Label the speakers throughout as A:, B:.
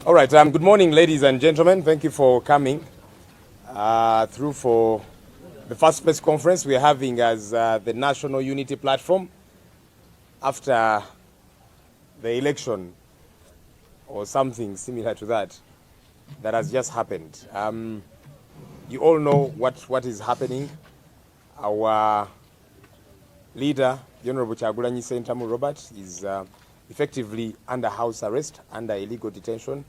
A: All right. Good morning, ladies and gentlemen. Thank you for coming through for the first press conference we're having as the National Unity Platform after the election or something similar to that has just happened. You all know what is happening. Our leader, the Honorable Kyagulanyi Ssentamu Robert, is effectively under house arrest, under illegal detention.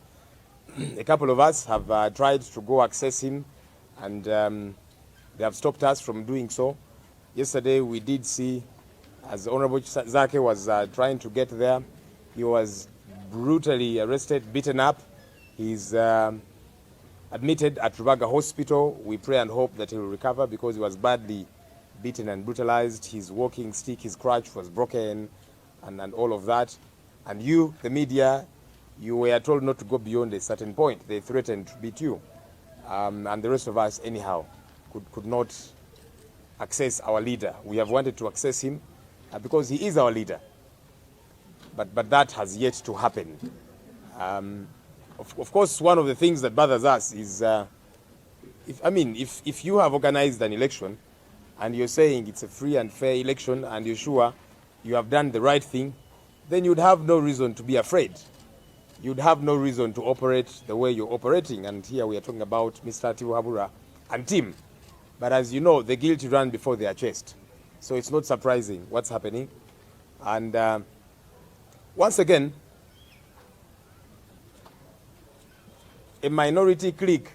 A: A couple of us have tried to go access him, and they have stopped us from doing so. Yesterday we did see, as Honorable Zake was trying to get there, he was brutally arrested, beaten up. He's admitted at Rubaga Hospital. We pray and hope that he will recover because he was badly beaten and brutalized. His walking stick, his crutch was broken, and all of that. And you, the media, you were told not to go beyond a certain point. They threatened to beat you. And the rest of us, anyhow, could not access our leader. We have wanted to access him because he is our leader. But that has yet to happen. Of course, one of the things that bothers us is, if you have organized an election and you're saying it's a free and fair election and you're sure you have done the right thing, then you'd have no reason to be afraid. You'd have no reason to operate the way you're operating. And here we are talking about Mr. Atibu Habura and team. But as you know, the guilty run before they are chased. So it's not surprising what's happening. And once again, a minority clique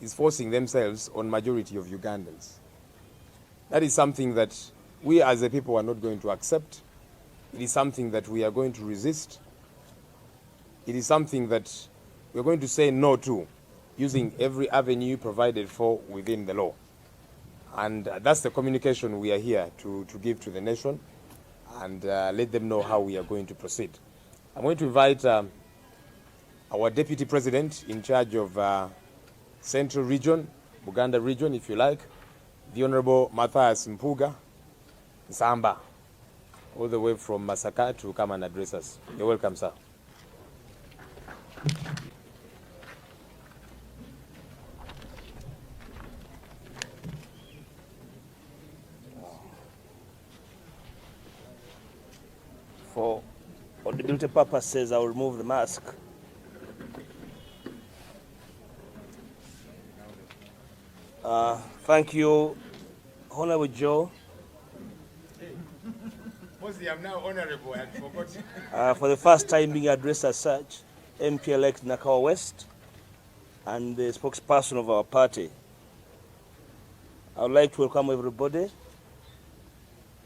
A: is forcing themselves on majority of Ugandans. That is something that we as a people are not going to accept. It is something that we are going to resist. It is something that we're going to say no to, using every avenue provided for within the law. And that's the communication we are here to give to the nation and let them know how we are going to proceed. I'm going to invite our Deputy President in charge of Central Region, Buganda Region, if you like, the Honorable Matthias Mpuga Nsamba, all the way from Masaka to come and address us. You're welcome, sir.
B: For audibility purposes, I will remove the mask. Thank you, Honorable Joe.
A: I'm now honorable, I forgot.
B: For the first time being addressed as such, MP-elect Nakawa West and the spokesperson of our party. I would like to welcome everybody,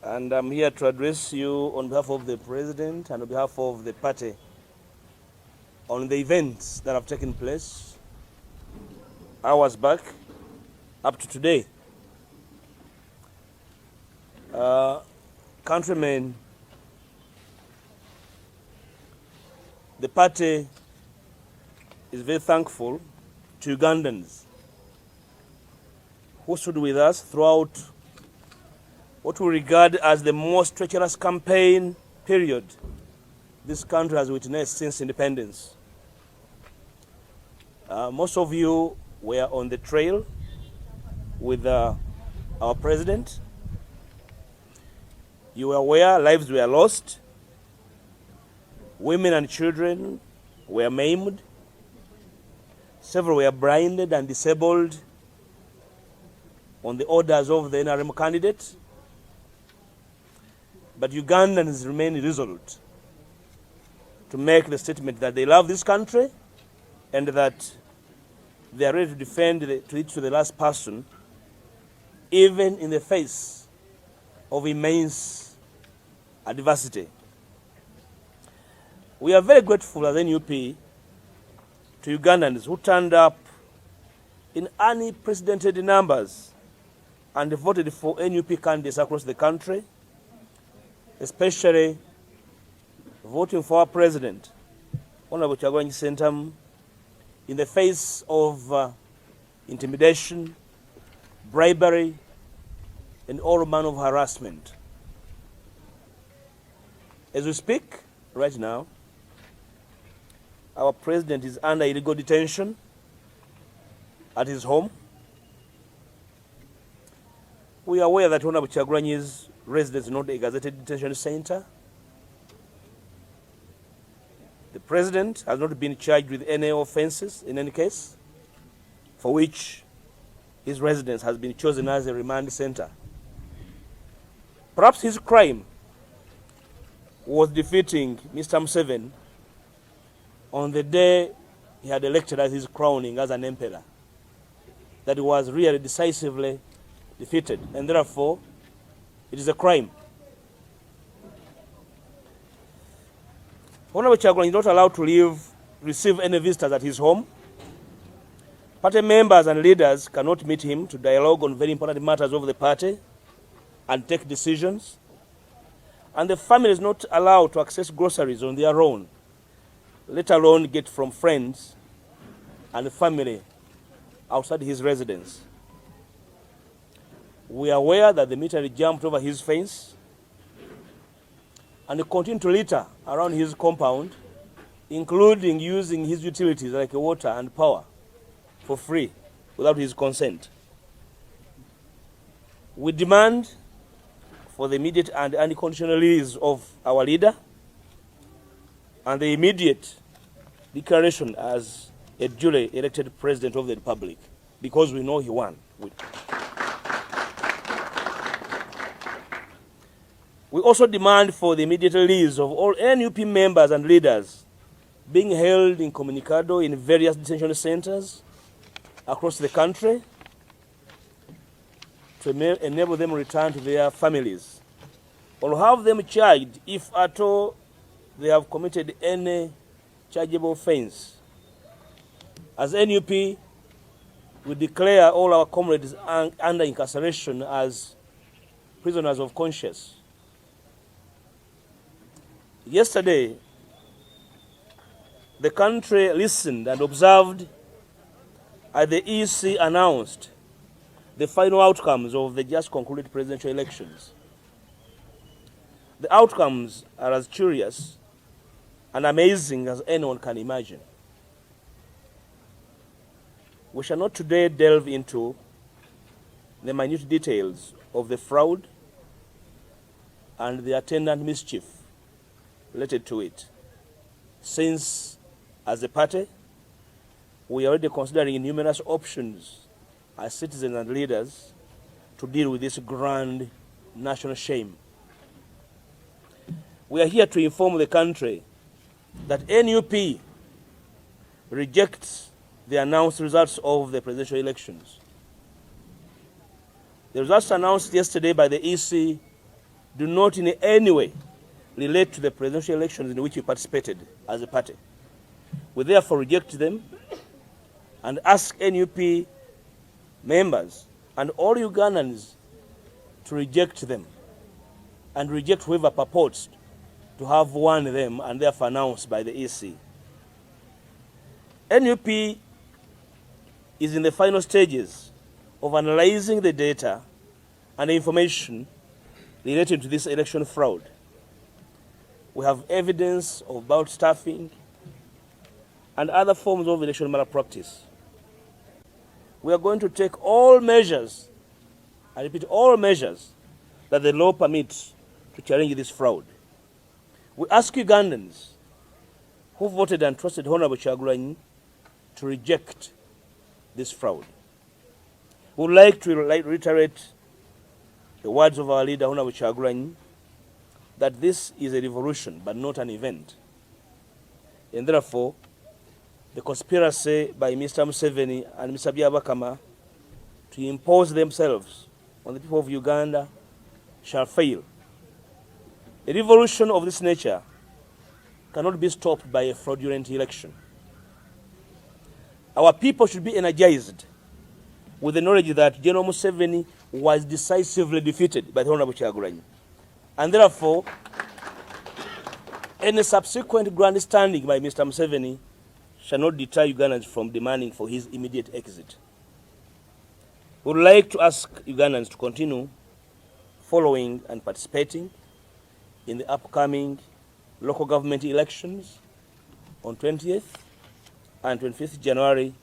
B: and I'm here to address you on behalf of the President and on behalf of the party on the events that have taken place hours back up to today. Countrymen, the party is very thankful to Ugandans who stood with us throughout what we regard as the most treacherous campaign period this country has witnessed since independence. Most of you were on the trail with our president. You were aware lives were lost, women and children were maimed, several were blinded and disabled on the orders of the NRM candidate. But Ugandans remain resolute to make the statement that they love this country and that they are ready to defend it to the last person, even in the face of immense adversity. We are very grateful as NUP to Ugandans who turned up in unprecedented numbers and voted for NUP candidates across the country, especially voting for our president, Honorable Kyagulanyi Ssentamu, in the face of intimidation, bribery, and all manner of harassment. As we speak right now, our president is under illegal detention at his home. We are aware that Honorable Kyagulanyi's residence is not a gazetted detention center. The president has not been charged with any offenses in any case for which his residence has been chosen as a remand center. Perhaps his crime was defeating Mr. Museveni on the day he had elected as his crowning as an emperor. That he was really decisively defeated, and therefore it is a crime. Honorable Kyagulanyi is not allowed to receive any visitors at his home. Party members and leaders cannot meet him to dialogue on very important matters of the party and take decisions. And the family is not allowed to access groceries on their own, let alone get from friends and family outside his residence. We are aware that the military jumped over his fence and continued to litter around his compound, including using his utilities like water and power for free without his consent. We demand for the immediate and unconditional release of our leader and the immediate declaration as a duly elected president of the republic, because we know he won. We also demand for the immediate release of all NUP members and leaders being held incommunicado in various detention centers across the country to enable them to return to their families, or have them charged if at all they have committed any chargeable offense. As NUP, we declare all our comrades under incarceration as prisoners of conscience. Yesterday, the country listened and observed as the EC announced the final outcomes of the just concluded presidential elections. The outcomes are as curious and amazing as anyone can imagine. We shall not today delve into the minute details of the fraud and the attendant mischief related to it, since, as a party, we are already considering numerous options as citizens and leaders to deal with this grand national shame. We are here to inform the country that NUP rejects the announced results of the presidential elections. The results announced yesterday by the EC do not in any way relate to the presidential elections in which we participated as a party. We therefore reject them and ask NUP members and all Ugandans to reject them and reject whoever purports to have won them and therefore announced by the EC. NUP is in the final stages of analyzing the data and the information related to this election fraud. We have evidence of ballot stuffing and other forms of election malpractice. We are going to take all measures, I repeat, all measures that the law permits to challenge this fraud. We ask Ugandans who voted and trusted Honorable Kyagulanyi to reject this fraud. We would like to reiterate the words of our leader, Honorable Kyagulanyi, that this is a revolution but not an event. And therefore, the conspiracy by Mr. Museveni and Mr. Byabakama to impose themselves on the people of Uganda shall fail. A revolution of this nature cannot be stopped by a fraudulent election. Our people should be energized with the knowledge that General Museveni was decisively defeated by the Honorable Kyagulanyi. And therefore, any subsequent grandstanding by Mr. Museveni shall not deter Ugandans from demanding for his immediate exit. We would like to ask Ugandans to continue following and participating in the upcoming local government elections on 20th and 25th January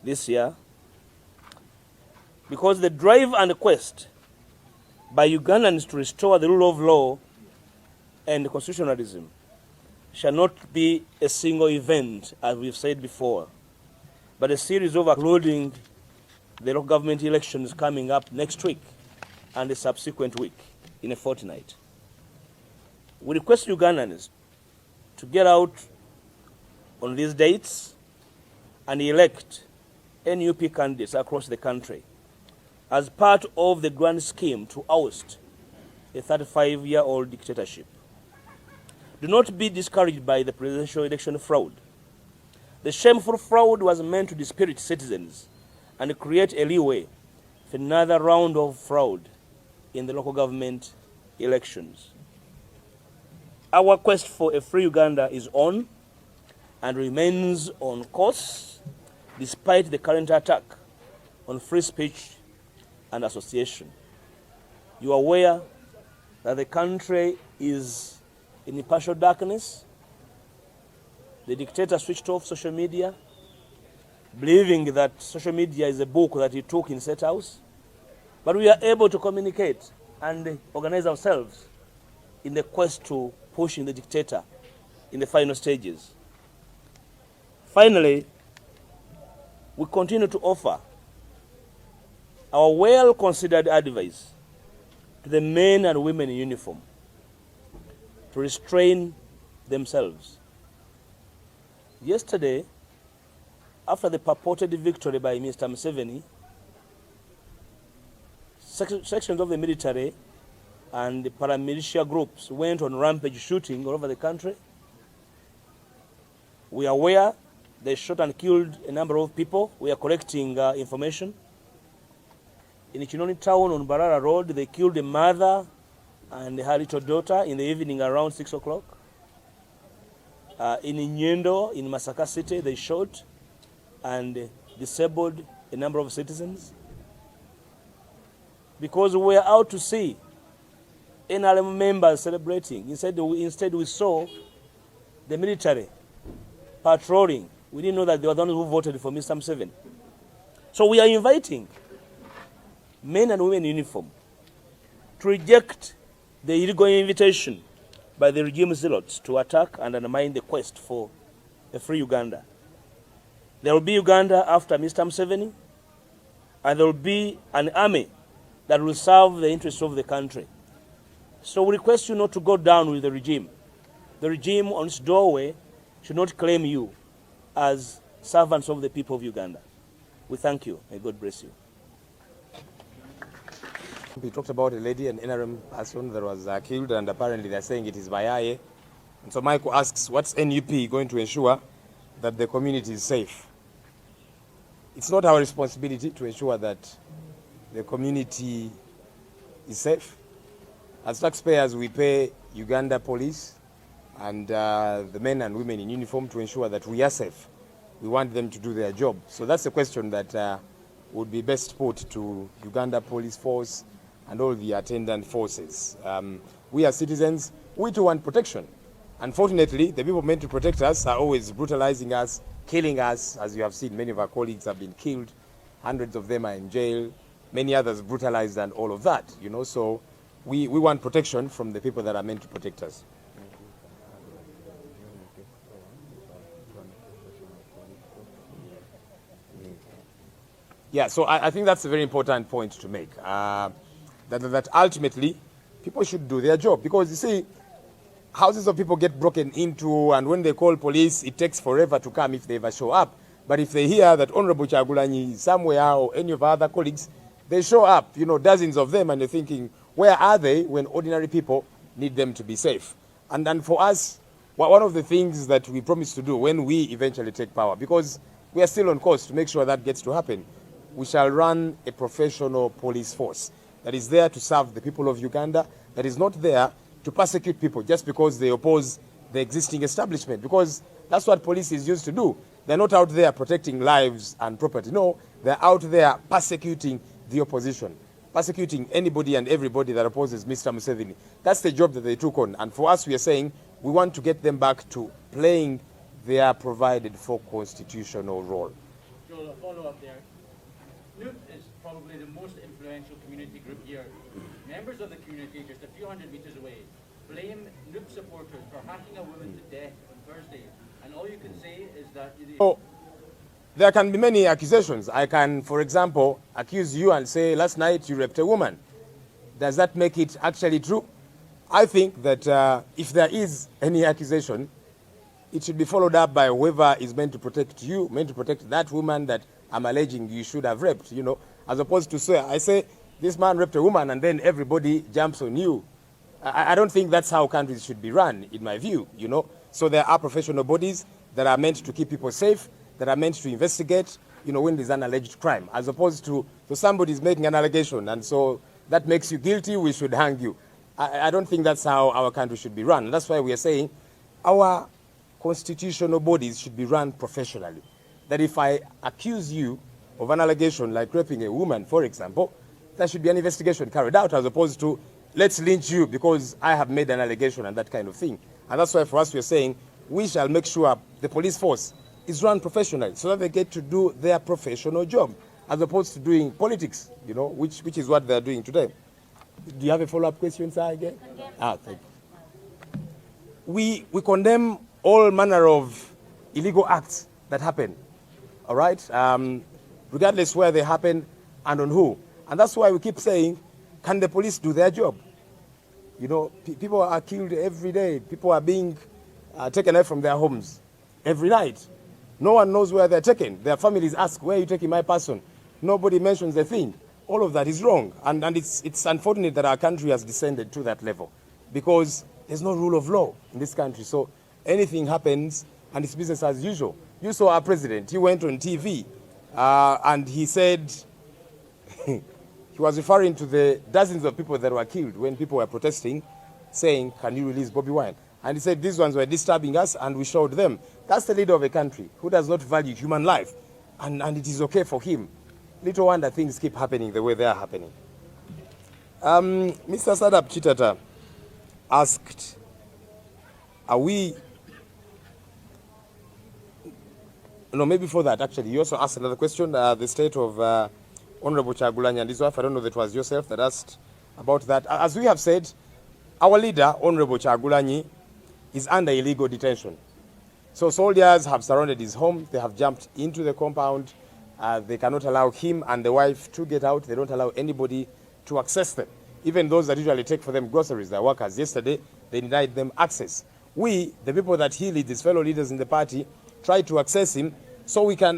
B: this year, because the drive and quest by Ugandans to restore the rule of law and constitutionalism shall not be a single event, as we've said before, but a series of, including the local government elections coming up next week and the subsequent week in a fortnight. We request Ugandans to get out on these dates and elect NUP candidates across the country as part of the grand scheme to oust a 35-year-old dictatorship. Do not be discouraged by the presidential election fraud. The shameful fraud was meant to dispirit citizens and create a leeway for another round of fraud in the local government elections. Our quest for a free Uganda is on and remains on course despite the current attack on free speech and association. You are aware that the country is in partial darkness. The dictator switched off social media, believing that social media is a book that he took in State House. But we are able to communicate and organize ourselves in the quest to pushing the dictator in the final stages. Finally, we continue to offer our well-considered advice to the men and women in uniform to restrain themselves. Yesterday, after the purported victory by Mr. Museveni, sections of the military and the paramilitia groups went on rampage shooting all over the country. We are aware they shot and killed a number of people. We are collecting information. In Chinoni town on Barara Road, they killed a mother and her little daughter in the evening around 6 o'clock. In Nyendo, in Masaka City, they shot and disabled a number of citizens. Because we were out to see NRM members celebrating. Instead, we saw the military patrolling. We didn't know that they were the ones who voted for Mr. Museveni. So we are inviting men and women in uniform to reject the illegal invitation by the regime zealots to attack and undermine the quest for a free Uganda. There will be Uganda after Mr. Museveni, and there will be an army that will serve the interests of the country. So we request you not to go down with the regime. The regime on its doorway should not claim you as servants of the people of Uganda. We thank you. May God bless you.
A: We talked about a lady, an NRM person that was killed, and apparently they're saying it is Bayaye. And so Michael asks, what's NUP going to ensure that the community is safe? It's not our responsibility to ensure that the community is safe. As taxpayers, we pay Uganda Police and the men and women in uniform to ensure that we are safe. We want them to do their job. So that's a question that would be best put to Uganda Police Force and all the attendant forces. We as citizens, we too want protection. Unfortunately, the people meant to protect us are always brutalizing us, killing us. As you have seen, many of our colleagues have been killed. Hundreds of them are in jail. Many others brutalized and all of that, you know. So we want protection from the people that are meant to protect us. Yeah, so I think that's a very important point to make. That ultimately, people should do their job. Because you see, houses of people get broken into, and when they call police, it takes forever to come if they ever show up. But if they hear that Honorable Kyagulanyi is somewhere or any of our other colleagues, they show up, you know, dozens of them, and they're thinking, where are they when ordinary people need them to be safe? And then for us, one of the things that we promise to do when we eventually take power, because we are still on course to make sure that gets to happen, we shall run a professional police force that is there to serve the people of Uganda, that is not there to persecute people just because they oppose the existing establishment, because that's what police is used to do. They're not out there protecting lives and property. No, they're out there persecuting the opposition, persecuting anybody and everybody that opposes Mr. Museveni. That's the job that they took on. And for us, we are saying we want to get them back to playing they are provided for constitutional role.
C: Joel, a follow-up there. NUP is probably the most influential community group here. Members of the community just a few hundred meters away blame NUP supporters for hacking a woman to death on Thursday. And all you can say is that...
A: Oh, there can be many accusations. I can, for example, accuse you and say, last night you raped a woman. Does that make it actually true? I think that if there is any accusation, it should be followed up by whoever is meant to protect you, meant to protect that woman that I'm alleging you should have raped, you know, as opposed to say, I say, this man raped a woman and then everybody jumps on you. I don't think that's how countries should be run, in my view, you know. So there are professional bodies that are meant to keep people safe, that are meant to investigate, you know, when there's an alleged crime, as opposed to somebody's making an allegation and so that makes you guilty, we should hang you. I don't think that's how our country should be run. And that's why we are saying our constitutional bodies should be run professionally. That if I accuse you of an allegation like raping a woman, for example, there should be an investigation carried out as opposed to let's lynch you because I have made an allegation and that kind of thing. And that's why for us we are saying we shall make sure the police force is run professionally so that they get to do their professional job as opposed to doing politics, you know, which is what they're doing today. Do you have a follow-up question, sir, again? Thank you. We condemn all manner of illegal acts that happen, all right? Regardless where they happen and on who. And that's why we keep saying, can the police do their job? You know, people are killed every day. People are being taken away from their homes every night. No one knows where they're taken. Their families ask, where are you taking my person? Nobody mentions a thing. All of that is wrong. And it's unfortunate that our country has descended to that level because there's no rule of law in this country. So anything happens and it's business as usual. You saw our president. He went on TV and he said, he was referring to the dozens of people that were killed when people were protesting, saying, can you release Bobby Wine? And he said these ones were disturbing us and we showed them. That's the leader of a country who does not value human life. And it is okay for him. Little wonder things keep happening the way they are happening. Mr. Sadap Chitata asked, maybe before that, actually, you also asked another question, the state of Honorable Kyagulanyi and his wife. I don't know if it was yourself that asked about that. As we have said, our leader, Honorable Kyagulanyi, is under illegal detention. So soldiers have surrounded his home. They have jumped into the compound. They cannot allow him and the wife to get out. They don't allow anybody to access them. Even those that usually take for them groceries, their workers, yesterday, they denied them access. We, the people that he leads, his fellow leaders in the party, try to access him so we can,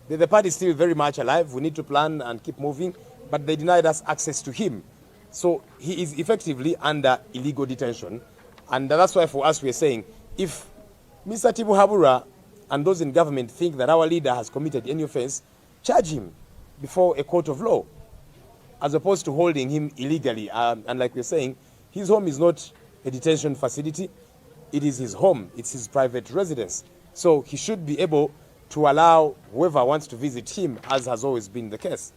A: the party is still very much alive. We need to plan and keep moving, but they denied us access to him. So he is effectively under illegal detention. And that's why for us we are saying, if Mr. Tibuhaburwa and those in government think that our leader has committed any offense, charge him before a court of law, as opposed to holding him illegally. And like we're saying, his home is not a detention facility. It is his home. It's his private residence. So he should be able to allow whoever wants to visit him, as has always been the case.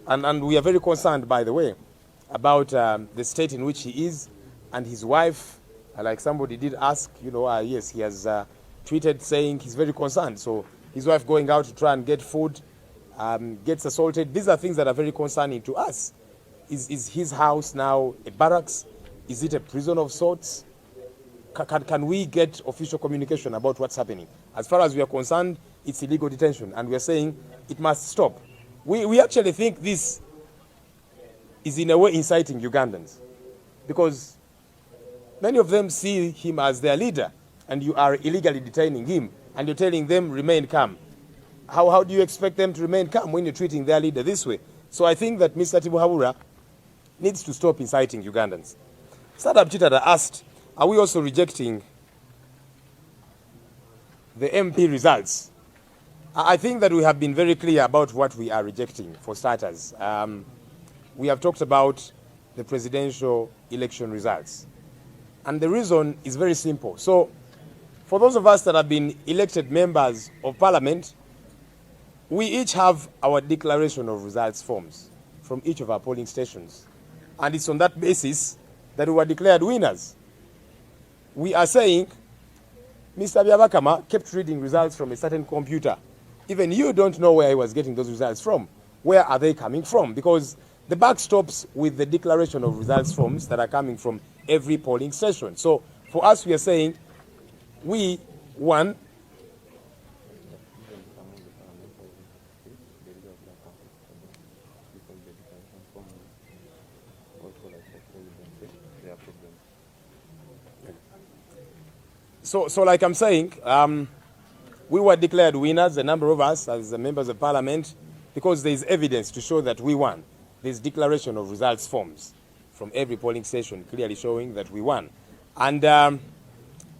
A: And we are very concerned, by the way, about the state in which he is and his wife. Like somebody did ask, yes, he has tweeted saying he's very concerned. So his wife going out to try and get food, gets assaulted. These are things that are very concerning to us. Is his house now a barracks? Is it a prison of sorts? Can we get official communication about what's happening? As far as we are concerned, it's illegal detention, and we are saying it must stop. We actually think this is in a way inciting Ugandans, because many of them see him as their leader, and you are illegally detaining him, and you're telling them remain calm. How do you expect them to remain calm when you're treating their leader this way? So I think that Mr. Tibuhaburwa needs to stop inciting Ugandans. Sadap Chitata asked, are we also rejecting the MP results? I think that we have been very clear about what we are rejecting, for starters. We have talked about the presidential election results. And the reason is very simple. So, for those of us that have been elected members of parliament, we each have our declaration of results forms from each of our polling stations. And it's on that basis that we were declared winners. We are saying Mr. Byabakama kept reading results from a certain computer. Even you don't know where he was getting those results from. Where are they coming from? Because the buck stops with the declaration of results forms that are coming from every polling station. So for us, we are saying we won. So like I'm saying, we were declared winners, a number of us as the members of parliament, because there is evidence to show that we won. There's declaration of results forms from every polling station clearly showing that we won. And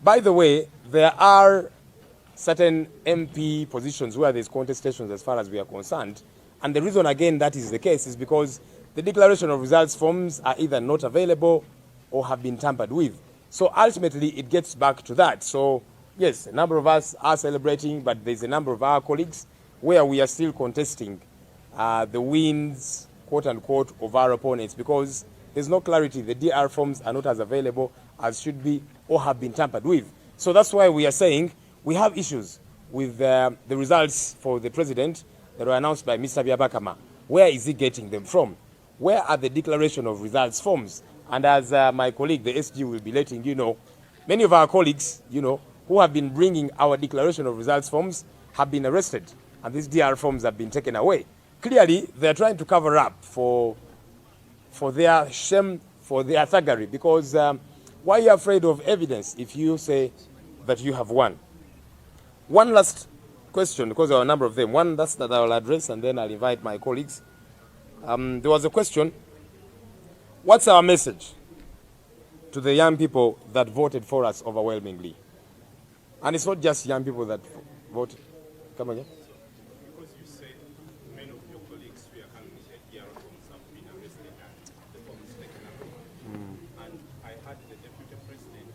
A: by the way, there are certain MP positions where there's contestations as far as we are concerned. And the reason, again, that is the case is because the declaration of results forms are either not available or have been tampered with. So ultimately, it gets back to that. So yes, a number of us are celebrating, but there's a number of our colleagues where we are still contesting the wins, quote unquote, of our opponents because there's no clarity. The DR forms are not as available as should be or have been tampered with. So that's why we are saying we have issues with the results for the president that were announced by Mr. Byabakama. Where is he getting them from? Where are the declaration of results forms? And as my colleague, the SG, will be letting you know, many of our colleagues, who have been bringing our declaration of results forms have been arrested. And these DR forms have been taken away. Clearly, they're trying to cover up for their shame, for their thuggery. Because why are you afraid of evidence if you say that you have won? One last question, because there are a number of them. One last that I will address, and then I'll invite my colleagues. There was a question. What's our message to the young people that voted for us overwhelmingly? And it's not just young people that voted. Come again?
D: Because you said many of your colleagues who are coming at DR forms have been arrested and the forms taken away. And I heard the Deputy President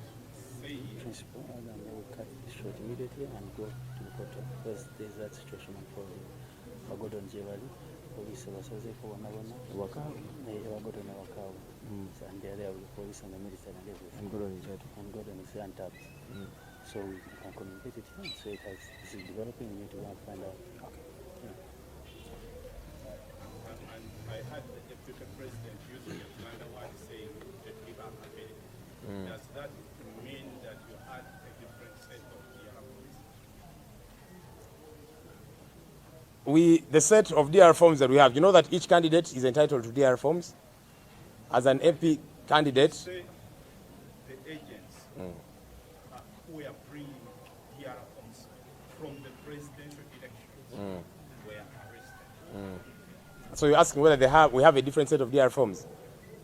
D: say...
E: Principal, and then they will cut it short immediately and go to the court because there's that situation for Gordon Jewelry. Police basaze ko wanabona Gordon na wakawa. And they are there with the police and the military and everything. And Gordon is untapped. So we can communicate it here. So this is developing. We need to go and find out. Okay. Yeah.
D: And I heard the Deputy President using a Uganda word saying that give up ability. Does that mean that you had a different set of DR forms?
A: The set of DR forms that we have, you know that each candidate is entitled to DR forms? As an MP candidate.
D: Say the agents who are bringing DR forms from the presidential elections were arrested.
A: So you're asking whether we have a different set of DR forms.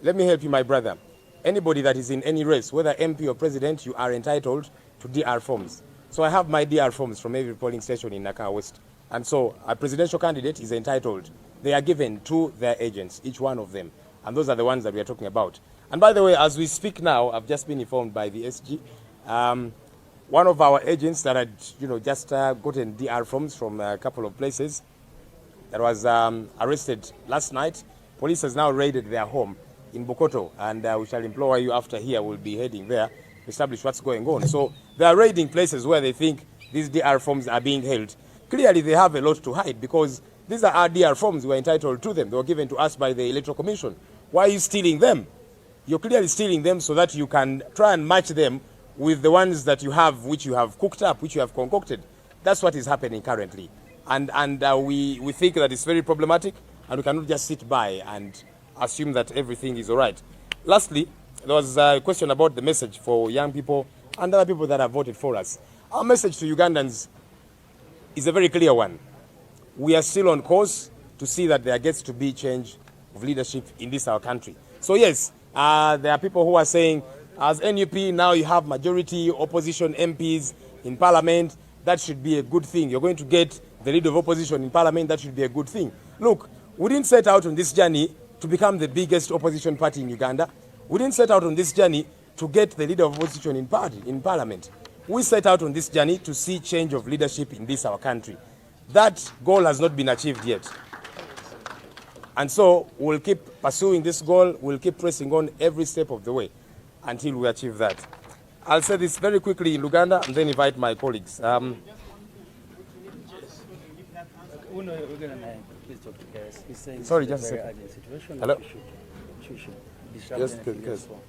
A: Let me help you, my brother. Anybody that is in any race, whether MP or president, you are entitled to DR forms. So I have my DR forms from every polling station in Nakawa West. And so a presidential candidate is entitled. They are given to their agents, each one of them. And those are the ones that we are talking about. And by the way, as we speak now, I've just been informed by the SG. One of our agents that had, just gotten DR forms from a couple of places that was arrested last night. Police has now raided their home in Bukoto, and we shall employ you after here. We'll be heading there to establish what's going on. So they are raiding places where they think these DR forms are being held. Clearly, they have a lot to hide because these are our DR forms. We are entitled to them. They were given to us by the Electoral Commission. Why are you stealing them? You're clearly stealing them so that you can try and match them with the ones that you have, which you have cooked up, which you have concocted. That's what is happening currently. And we think that it's very problematic, and we cannot just sit by and assume that everything is all right. Lastly, there was a question about the message for young people and other people that have voted for us. Our message to Ugandans is a very clear one. We are still on course to see that there gets to be change of leadership in this our country. So yes, there are people who are saying, as NUP, now you have majority opposition MPs in parliament. That should be a good thing. You're going to get the leader of opposition in parliament. That should be a good thing. Look, we didn't set out on this journey to become the biggest opposition party in Uganda. We didn't set out on this journey to get the leader of opposition in parliament. We set out on this journey to see change of leadership in this our country. That goal has not been achieved yet. And so we'll keep pursuing this goal. We'll keep pressing on every step of the way until we achieve that. I'll say this very quickly in Luganda and then invite my colleagues.
E: We're gonna please talk to Keres. He's saying
A: Sorry,
E: it's
A: just a
E: very
A: second.
E: urgent situation.
A: Hello?
E: We should disrupt
A: Yes,
E: anything
A: Keres.
E: else for.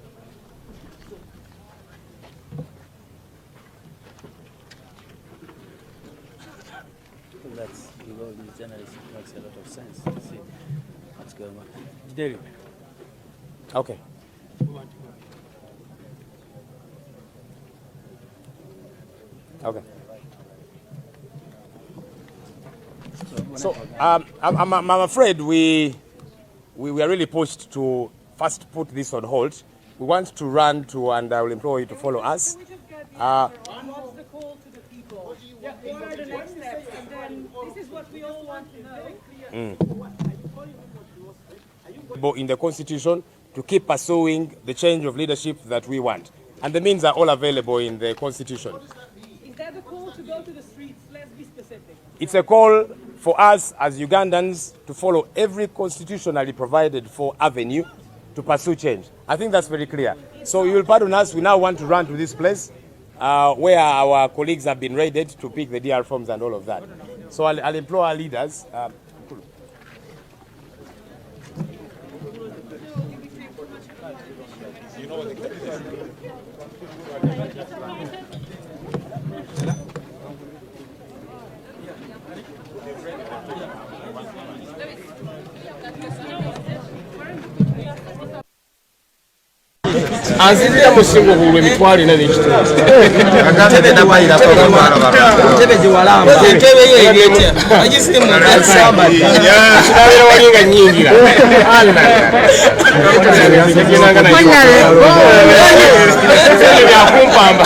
E: That's the role of the journalist. It makes a lot of sense to see what's going on. Jideli.
A: Okay. Okay. So I'm afraid we are really pushed to first put this on hold. We want to run to, and I will implore you to follow us.
F: What's the call to the people? What are the next steps? And then this is what we all want to know.
A: In the Constitution to keep pursuing the change of leadership that we want. And the means are all available in the Constitution.
F: Is that the call to go to the streets? Let's be specific.
A: It's a call for us as Ugandans to follow every constitutionally provided for avenue to pursue change. I think that's very clear. So you will pardon us, we now want to run to this place where our colleagues have been raided to pick the DR forms and all of that. So I'll implore our leaders.
G: Anzirira musingo hulwe mitwali na likitu.
H: Tebe na bayira ko baro. Tebe jiwalamba. Tebe yeye. Ajisimu kasamba.
G: Ya, shirabira walinga nyingira. Allah. Fanya leo. Ya kumpamba.